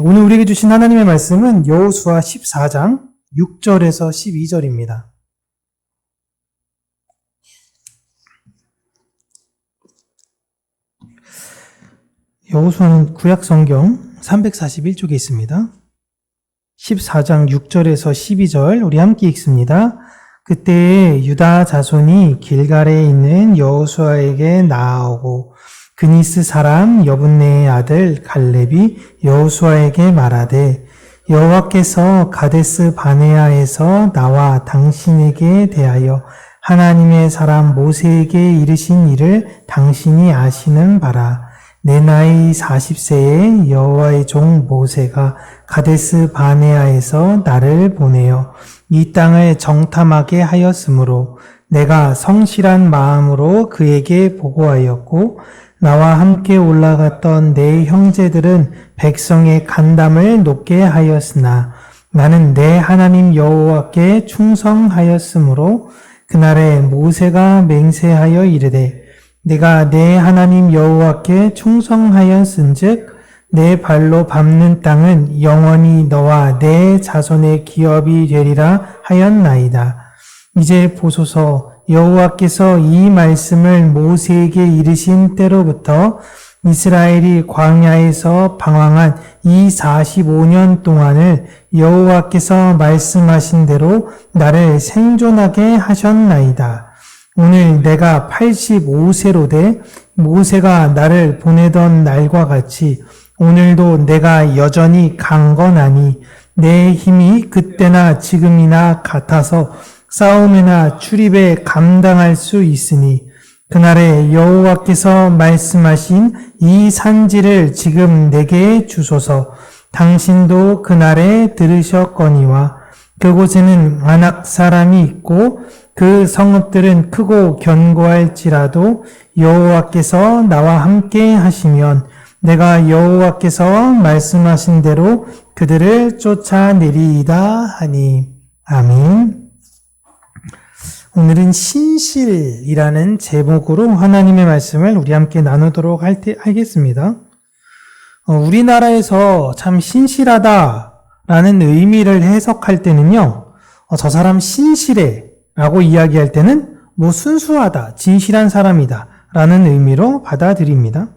오늘 우리에게 주신 하나님의 말씀은 여호수아 14장 6절에서 12절입니다. 여호수아는 구약성경 341쪽에 있습니다. 14장 6절에서 12절 우리 함께 읽습니다. 그때 유다 자손이 길갈에 있는 여호수아에게 나아오고 그니스 사람 여분네의 아들 갈렙이 여호수아에게 말하되 여호와께서 가데스 바네아에서 나와 당신에게 대하여 하나님의 사람 모세에게 이르신 일을 당신이 아시는 바라. 내 나이 40세에 여호와의 종 모세가 가데스 바네아에서 나를 보내어 이 땅을 정탐하게 하였으므로 내가 성실한 마음으로 그에게 보고하였고 나와 함께 올라갔던 내 형제들은 백성의 간담을 높게 하였으나 나는 내 하나님 여호와께 충성하였으므로 그날에 모세가 맹세하여 이르되 내가 내 하나님 여호와께 충성하였은즉 내 발로 밟는 땅은 영원히 너와 내 자손의 기업이 되리라 하였나이다. 이제 보소서 여호와께서 이 말씀을 모세에게 이르신 때로부터 이스라엘이 광야에서 방황한 이 45년 동안을 여호와께서 말씀하신 대로 나를 생존하게 하셨나이다. 오늘 내가 85세로 돼 모세가 나를 보내던 날과 같이 오늘도 내가 여전히 강건하니 내 힘이 그때나 지금이나 같아서 싸움이나 출입에 감당할 수 있으니 그날에 여호와께서 말씀하신 이 산지를 지금 내게 주소서. 당신도 그날에 들으셨거니와 그곳에는 아낙 사람이 있고 그 성읍들은 크고 견고할지라도 여호와께서 나와 함께 하시면 내가 여호와께서 말씀하신 대로 그들을 쫓아내리이다 하니. 아멘. 오늘은 신실이라는 제목으로 하나님의 말씀을 우리 함께 나누도록 하겠습니다. 우리나라에서 참 신실하다라는 의미를 해석할 때는요, 저 사람 신실해 라고 이야기할 때는 순수하다, 진실한 사람이다 라는 의미로 받아들입니다.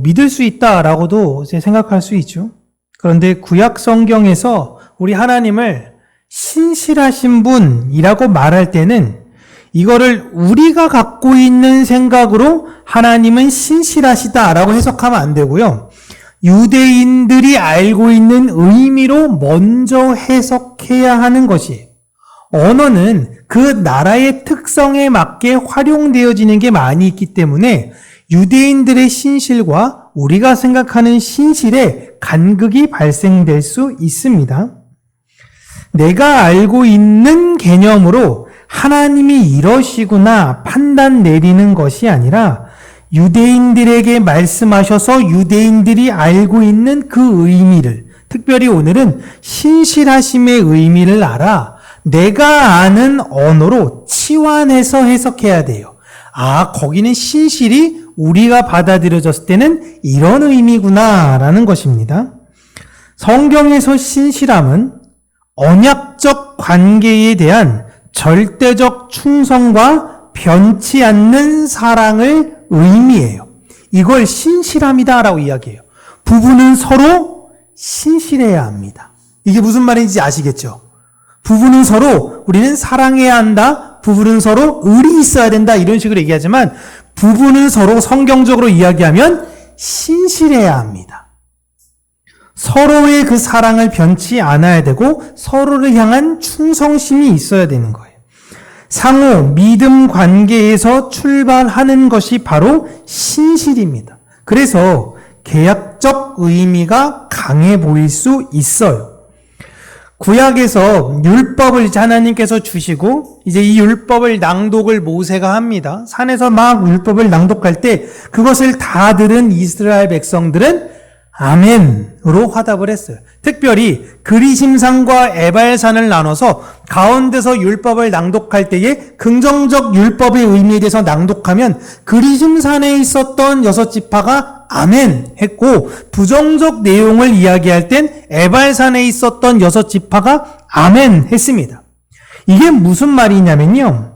믿을 수 있다라고도 이제 생각할 수 있죠. 그런데 구약 성경에서 우리 하나님을 신실하신 분이라고 말할 때는 이거를 우리가 갖고 있는 생각으로 하나님은 신실하시다라고 해석하면 안 되고요. 유대인들이 알고 있는 의미로 먼저 해석해야 하는 것이에요. 언어는 그 나라의 특성에 맞게 활용되어지는 게 많이 있기 때문에 유대인들의 신실과 우리가 생각하는 신실에 간극이 발생될 수 있습니다. 내가 알고 있는 개념으로 하나님이 이러시구나 판단 내리는 것이 아니라 유대인들에게 말씀하셔서 유대인들이 알고 있는 그 의미를, 특별히 오늘은 신실하심의 의미를 알아 내가 아는 언어로 치환해서 해석해야 돼요. 거기는 신실이 우리가 받아들여졌을 때는 이런 의미구나라는 것입니다. 성경에서 신실함은 언약적 관계에 대한 절대적 충성과 변치 않는 사랑을 의미해요. 이걸 신실함이다라고 이야기해요. 부부는 서로 신실해야 합니다. 이게 무슨 말인지 아시겠죠? 부부는 서로 우리는 사랑해야 한다. 부부는 서로 의리 있어야 된다. 이런 식으로 얘기하지만 부부는 서로 성경적으로 이야기하면 신실해야 합니다. 서로의 그 사랑을 변치 않아야 되고 서로를 향한 충성심이 있어야 되는 거예요. 상호 믿음 관계에서 출발하는 것이 바로 신실입니다. 그래서 계약적 의미가 강해 보일 수 있어요. 구약에서 율법을 이제 하나님께서 주시고 이제 이 율법을 낭독을 모세가 합니다. 산에서 막 율법을 낭독할 때 그것을 다 들은 이스라엘 백성들은 아멘으로 화답을 했어요. 특별히 그리심산과 에발산을 나눠서 가운데서 율법을 낭독할 때에 긍정적 율법의 의미에 대해서 낭독하면 그리심산에 있었던 6지파가 아멘 했고, 부정적 내용을 이야기할 땐 에발산에 있었던 6지파가 아멘 했습니다. 이게 무슨 말이냐면요,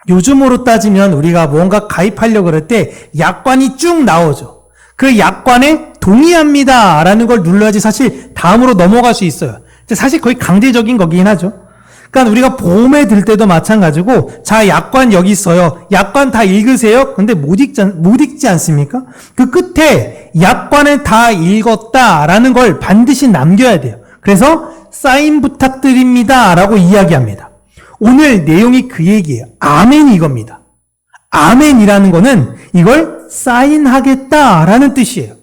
요즘으로 따지면 우리가 뭔가 가입하려고 그럴 때 약관이 쭉 나오죠. 그 약관에 동의합니다 라는 걸 눌러야지 사실 다음으로 넘어갈 수 있어요. 사실 거의 강제적인 거긴 하죠. 그러니까 우리가 보험에 들 때도 마찬가지고, 자, 약관 여기 있어요. 약관 다 읽으세요. 근데 못 읽지 않습니까? 그 끝에 약관을 다 읽었다라는 걸 반드시 남겨야 돼요. 그래서 사인 부탁드립니다 라고 이야기합니다. 오늘 내용이 그 얘기예요. 아멘이 이겁니다. 아멘이라는 거는 이걸 사인하겠다라는 뜻이에요.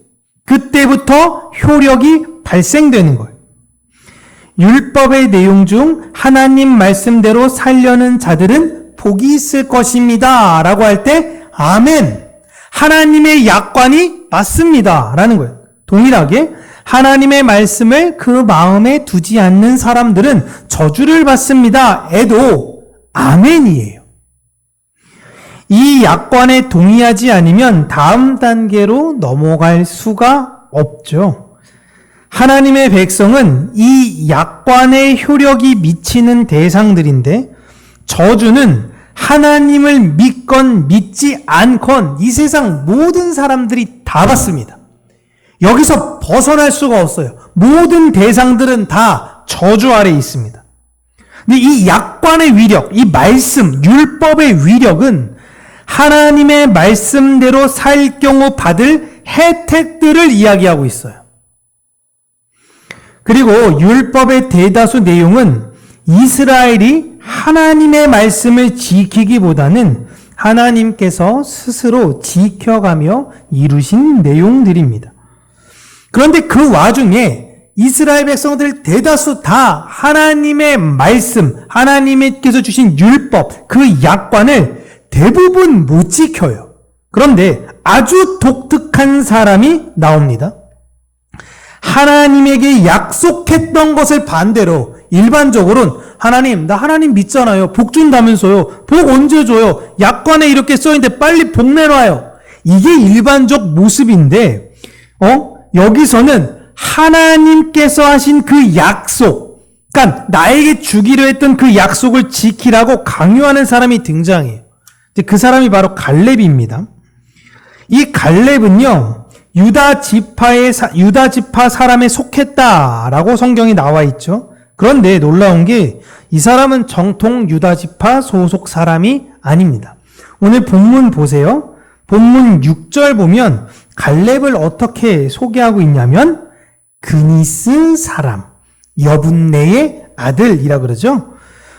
그때부터 효력이 발생되는 거예요. 율법의 내용 중 하나님 말씀대로 살려는 자들은 복이 있을 것입니다 라고 할 때 아멘, 하나님의 약관이 맞습니다 라는 거예요. 동일하게 하나님의 말씀을 그 마음에 두지 않는 사람들은 저주를 받습니다 에도 아멘이에요. 이 약관에 동의하지 않으면 다음 단계로 넘어갈 수가 없죠. 하나님의 백성은 이 약관의 효력이 미치는 대상들인데, 저주는 하나님을 믿건 믿지 않건 이 세상 모든 사람들이 다 받습니다. 여기서 벗어날 수가 없어요. 모든 대상들은 다 저주 아래에 있습니다. 근데 이 약관의 위력, 이 말씀, 율법의 위력은 하나님의 말씀대로 살 경우 받을 혜택들을 이야기하고 있어요. 그리고 율법의 대다수 내용은 이스라엘이 하나님의 말씀을 지키기보다는 하나님께서 스스로 지켜가며 이루신 내용들입니다. 그런데 그 와중에 이스라엘 백성들 대다수 다 하나님의 말씀, 하나님께서 주신 율법, 그 약관을 대부분 못 지켜요. 그런데 아주 독특한 사람이 나옵니다. 하나님에게 약속했던 것을 반대로 일반적으로는 하나님, 나 하나님 믿잖아요. 복 준다면서요. 복 언제 줘요? 약관에 이렇게 써있는데 빨리 복 내놔요. 이게 일반적 모습인데, 여기서는 하나님께서 하신 그 약속, 그러니까 나에게 주기로 했던 그 약속을 지키라고 강요하는 사람이 등장해요. 그 사람이 바로 갈렙입니다. 이 갈렙은요, 유다 지파 사람에 속했다라고 성경이 나와 있죠. 그런데 놀라운 게 이 사람은 정통 유다 지파 소속 사람이 아닙니다. 오늘 본문 보세요. 본문 6절 보면 갈렙을 어떻게 소개하고 있냐면 그니스 사람, 여분네의 아들이라 그러죠.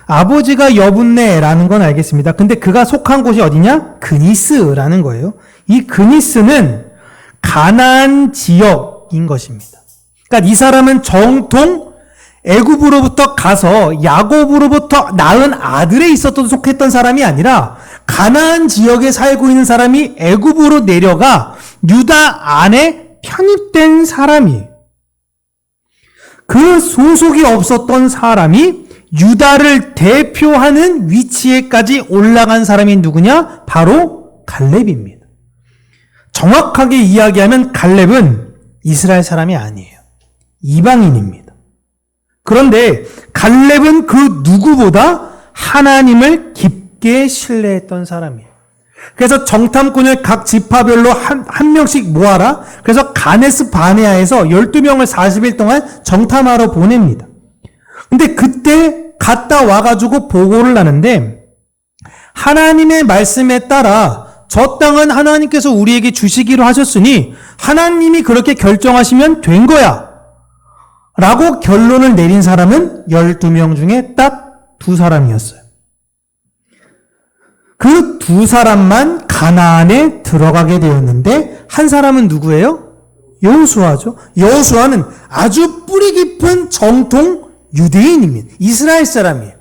아버지가 여분네라는 건 알겠습니다. 근데 그가 속한 곳이 어디냐? 그니스라는 거예요. 이 그니스는 가나안 지역인 것입니다. 그러니까 이 사람은 정통 애굽으로부터 가서 야곱으로부터 낳은 아들에 있었던 속했던 사람이 아니라 가나안 지역에 살고 있는 사람이 애굽으로 내려가 유다 안에 편입된 사람이에요. 그 소속이 없었던 사람이 유다를 대표하는 위치에까지 올라간 사람이 누구냐? 바로 갈렙입니다. 정확하게 이야기하면 갈렙은 이스라엘 사람이 아니에요. 이방인입니다. 그런데 갈렙은 그 누구보다 하나님을 깊게 신뢰했던 사람이에요. 그래서 정탐꾼을 각 지파별로 한 명씩 모아라. 그래서 가네스 바네아에서 12명을 40일 동안 정탐하러 보냅니다. 근데 그때 갔다 와가지고 보고를 하는데, 하나님의 말씀에 따라 저 땅은 하나님께서 우리에게 주시기로 하셨으니 하나님이 그렇게 결정하시면 된 거야 라고 결론을 내린 사람은 12명 중에 딱 2사람이었어요. 그 2사람만 가나안에 들어가게 되었는데, 한 사람은 누구예요? 여호수아죠. 여호수아는 아주 뿌리 깊은 정통 유대인입니다. 이스라엘 사람이에요.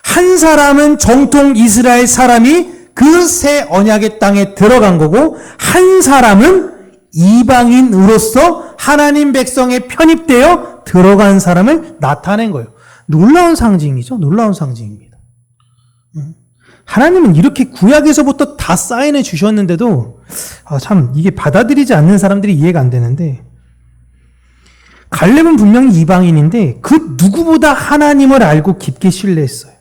한 사람은 정통 이스라엘 사람이 그 새 언약의 땅에 들어간 거고, 한 사람은 이방인으로서 하나님 백성에 편입되어 들어간 사람을 나타낸 거예요. 놀라운 상징이죠. 놀라운 상징입니다. 하나님은 이렇게 구약에서부터 다 사인해 주셨는데도 참 이게 받아들이지 않는 사람들이 이해가 안 되는데, 갈렙은 분명히 이방인인데 그 누구보다 하나님을 알고 깊게 신뢰했어요.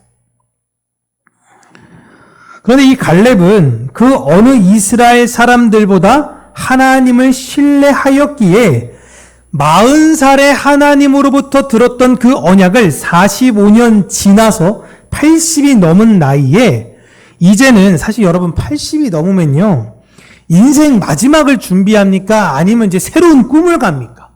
그런데 이 갈렙은 그 어느 이스라엘 사람들보다 하나님을 신뢰하였기에 40살에 하나님으로부터 들었던 그 언약을 45년 지나서 80이 넘은 나이에, 이제는 사실 여러분 80이 넘으면요, 인생 마지막을 준비합니까? 아니면 이제 새로운 꿈을 갑니까?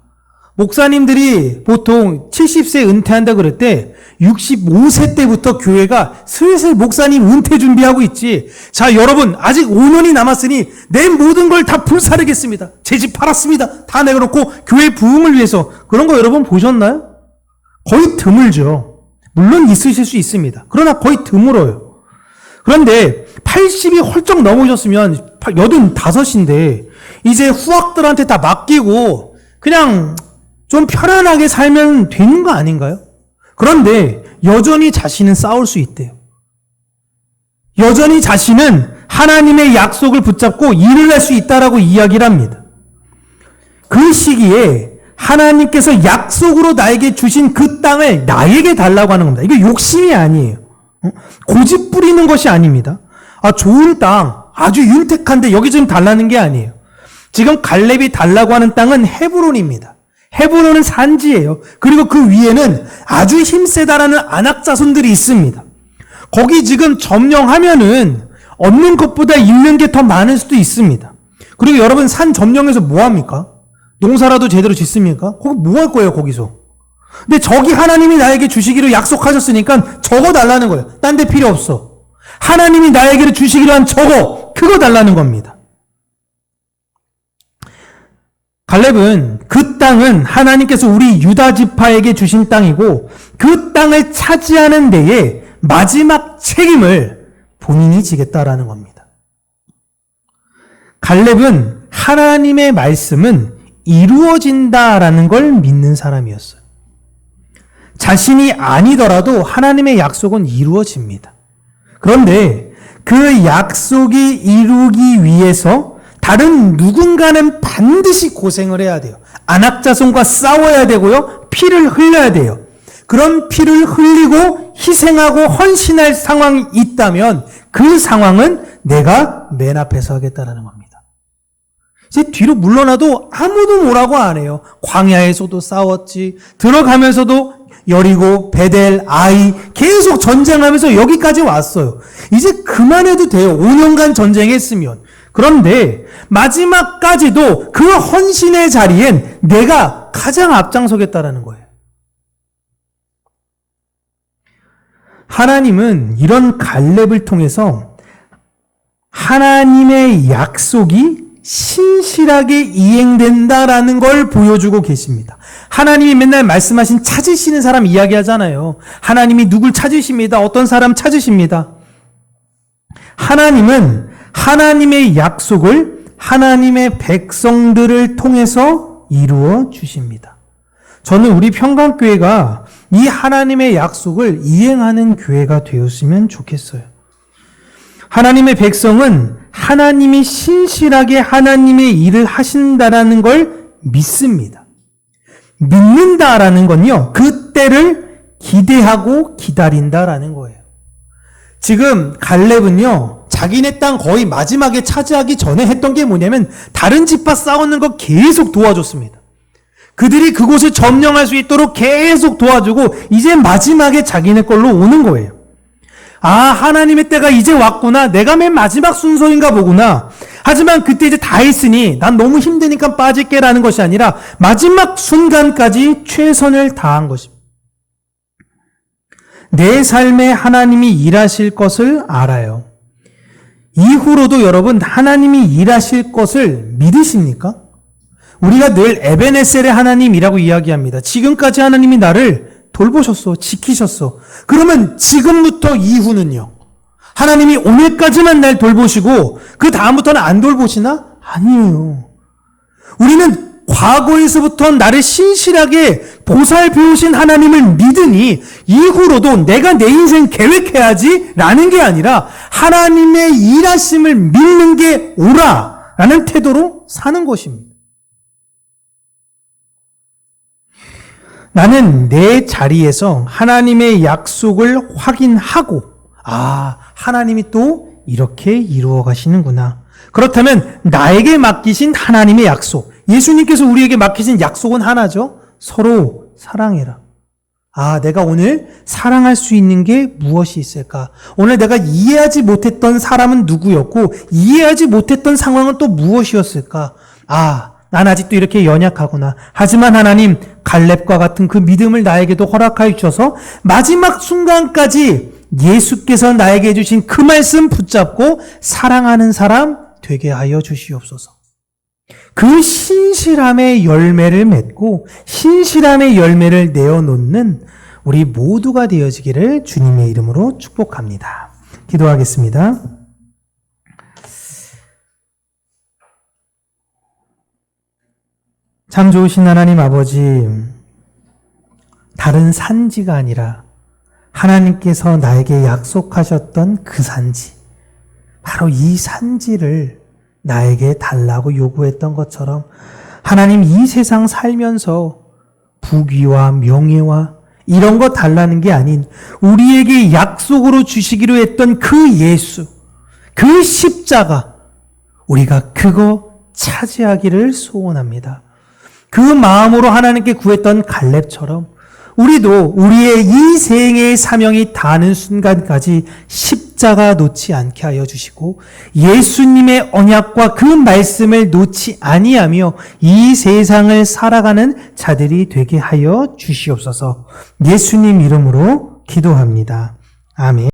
목사님들이 보통 70세 은퇴한다 그럴 때 65세 때부터 교회가 슬슬 목사님 은퇴 준비하고 있지. 자, 여러분 아직 5년이 남았으니 내 모든 걸 다 불사르겠습니다. 제 집 팔았습니다. 다 내놓고 교회 부흥을 위해서. 그런 거 여러분 보셨나요? 거의 드물죠. 물론 있으실 수 있습니다. 그러나 거의 드물어요. 그런데 80이 훌쩍 넘으셨으면 85인데 이제 후학들한테 다 맡기고 그냥 좀 편안하게 살면 되는 거 아닌가요? 그런데 여전히 자신은 싸울 수 있대요. 여전히 자신은 하나님의 약속을 붙잡고 일을 할 수 있다라고 이야기를 합니다. 그 시기에 하나님께서 약속으로 나에게 주신 그 땅을 나에게 달라고 하는 겁니다. 이거 욕심이 아니에요. 고집 부리는 것이 아닙니다. 좋은 땅, 아주 윤택한데 여기 좀 달라는 게 아니에요. 지금 갈렙이 달라고 하는 땅은 헤브론입니다. 헤브론은 산지예요. 그리고 그 위에는 아주 힘세다라는 아낙 자손들이 있습니다. 거기 지금 점령하면은 얻는 것보다 잃는 게 더 많을 수도 있습니다. 그리고 여러분 산 점령해서 뭐 합니까? 농사라도 제대로 짓습니까? 거기 뭐 할 거예요, 거기서? 근데 저기 하나님이 나에게 주시기로 약속하셨으니까 저거 달라는 거예요. 딴 데 필요 없어. 하나님이 나에게 주시기로 한 저거, 그거 달라는 겁니다. 갈렙은 그 땅은 하나님께서 우리 유다 지파에게 주신 땅이고 그 땅을 차지하는 데에 마지막 책임을 본인이 지겠다라는 겁니다. 갈렙은 하나님의 말씀은 이루어진다라는 걸 믿는 사람이었어요. 자신이 아니더라도 하나님의 약속은 이루어집니다. 그런데 그 약속이 이루기 위해서 다른 누군가는 반드시 고생을 해야 돼요. 아낙 자손과 싸워야 되고요. 피를 흘려야 돼요. 그런 피를 흘리고 희생하고 헌신할 상황이 있다면 그 상황은 내가 맨 앞에서 하겠다라는 겁니다. 이제 뒤로 물러나도 아무도 뭐라고 안 해요. 광야에서도 싸웠지. 들어가면서도 여리고, 베델, 아이 계속 전쟁하면서 여기까지 왔어요. 이제 그만해도 돼요. 5년간 전쟁했으면. 그런데 마지막까지도 그 헌신의 자리엔 내가 가장 앞장서겠다라는 거예요. 하나님은 이런 갈렙을 통해서 하나님의 약속이 신실하게 이행된다라는 걸 보여주고 계십니다. 하나님이 맨날 말씀하신 찾으시는 사람 이야기하잖아요. 하나님이 누굴 찾으십니다. 어떤 사람 찾으십니다. 하나님은 하나님의 약속을 하나님의 백성들을 통해서 이루어 주십니다. 저는 우리 평강교회가 이 하나님의 약속을 이행하는 교회가 되었으면 좋겠어요. 하나님의 백성은 하나님이 신실하게 하나님의 일을 하신다라는 걸 믿습니다. 믿는다라는 건요, 그 때를 기대하고 기다린다라는 거예요. 지금 갈렙은요, 자기네 땅 거의 마지막에 차지하기 전에 했던 게 뭐냐면 다른 집과 싸우는 거 계속 도와줬습니다. 그들이 그곳을 점령할 수 있도록 계속 도와주고 이제 마지막에 자기네 걸로 오는 거예요. 하나님의 때가 이제 왔구나. 내가 맨 마지막 순서인가 보구나. 하지만 그때 이제 다 했으니 난 너무 힘드니까 빠질게라는 것이 아니라 마지막 순간까지 최선을 다한 것입니다. 내 삶에 하나님이 일하실 것을 알아요. 이후로도 여러분 하나님이 일하실 것을 믿으십니까? 우리가 늘 에베네셀의 하나님이라고 이야기합니다. 지금까지 하나님이 나를 돌보셨어, 지키셨어. 그러면 지금부터 이후는요? 하나님이 오늘까지만 날 돌보시고 그 다음부터는 안 돌보시나? 아니에요. 우리는 과거에서부터 나를 신실하게 보살펴오신 하나님을 믿으니 이후로도 내가 내 인생 계획해야지 라는 게 아니라 하나님의 일하심을 믿는 게 옳아 라는 태도로 사는 것입니다. 나는 내 자리에서 하나님의 약속을 확인하고 하나님이 또 이렇게 이루어 가시는구나. 그렇다면 나에게 맡기신 하나님의 약속, 예수님께서 우리에게 맡기신 약속은 하나죠. 서로 사랑해라. 내가 오늘 사랑할 수 있는 게 무엇이 있을까? 오늘 내가 이해하지 못했던 사람은 누구였고 이해하지 못했던 상황은 또 무엇이었을까? 난 아직도 이렇게 연약하구나. 하지만 하나님, 갈렙과 같은 그 믿음을 나에게도 허락하여 주셔서 마지막 순간까지 예수께서 나에게 해주신 그 말씀 붙잡고 사랑하는 사람 되게 하여 주시옵소서. 그 신실함의 열매를 맺고 신실함의 열매를 내어놓는 우리 모두가 되어지기를 주님의 이름으로 축복합니다. 기도하겠습니다. 참 좋으신 하나님 아버지, 다른 산지가 아니라 하나님께서 나에게 약속하셨던 그 산지, 바로 이 산지를 나에게 달라고 요구했던 것처럼 하나님, 이 세상 살면서 부귀와 명예와 이런 거 달라는 게 아닌 우리에게 약속으로 주시기로 했던 그 예수, 그 십자가, 우리가 그거 차지하기를 소원합니다. 그 마음으로 하나님께 구했던 갈렙처럼 우리도 우리의 이 생애의 사명이 닿는 순간까지 십자가 놓지 않게 하여 주시고 예수님의 언약과 그 말씀을 놓지 아니하며 이 세상을 살아가는 자들이 되게 하여 주시옵소서. 예수님 이름으로 기도합니다. 아멘.